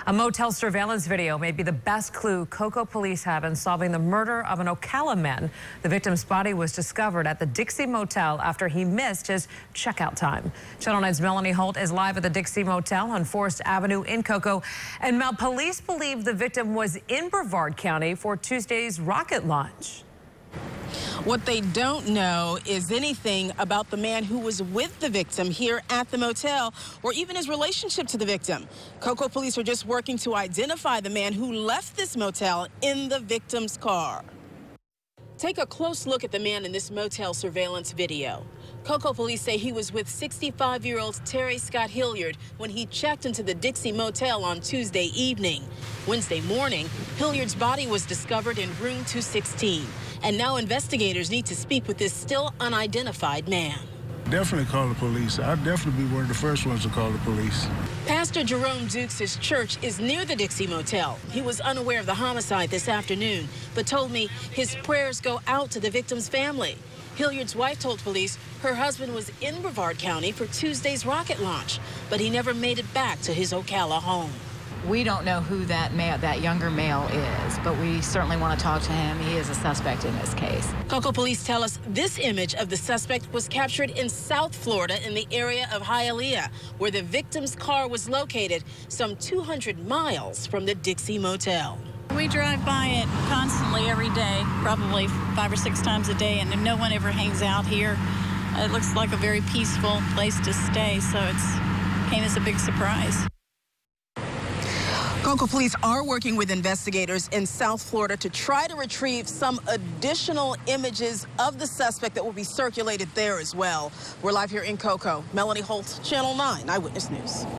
A motel surveillance video may be the best clue Cocoa police have in solving the murder of an Ocala man. The victim's body was discovered at the Dixie Motel after he missed his checkout time. Channel 9's Melanie Holt is live at the Dixie Motel on Forest Avenue in Cocoa. And Mel, police believe the victim was in Brevard County for Tuesday's rocket launch. What they don't know is anything about the man who was with the victim here at the motel or even his relationship to the victim. Cocoa police are just working to identify the man who left this motel in the victim's car. Take a close look at the man in this motel surveillance video. Cocoa police say he was with 65-year-old Terry Scott Hilliard when he checked into the Dixie Motel on Tuesday evening. Wednesday morning, Hilliard's body was discovered in room 216. And now investigators need to speak with this still unidentified man. Definitely call the police. I'd definitely be one of the first ones to call the police. Pastor Jerome Dukes' church is near the Dixie Motel. He was unaware of the homicide this afternoon, but told me his prayers go out to the victim's family. Hilliard's wife told police her husband was in Brevard County for Tuesday's rocket launch, but he never made it back to his Ocala home. We don't know who that younger male is, but we certainly want to talk to him. He is a suspect in this case. Cocoa police tell us this image of the suspect was captured in South Florida in the area of Hialeah, where the victim's car was located some 200 miles from the Dixie Motel. We drive by it constantly every day, probably 5 or 6 times a day, and no one ever hangs out here. It looks like a very peaceful place to stay, so it came as a big surprise. Cocoa police are working with investigators in South Florida to try to retrieve some additional images of the suspect that will be circulated there as well. We're live here in Cocoa. Melanie Holt, Channel 9 Eyewitness News.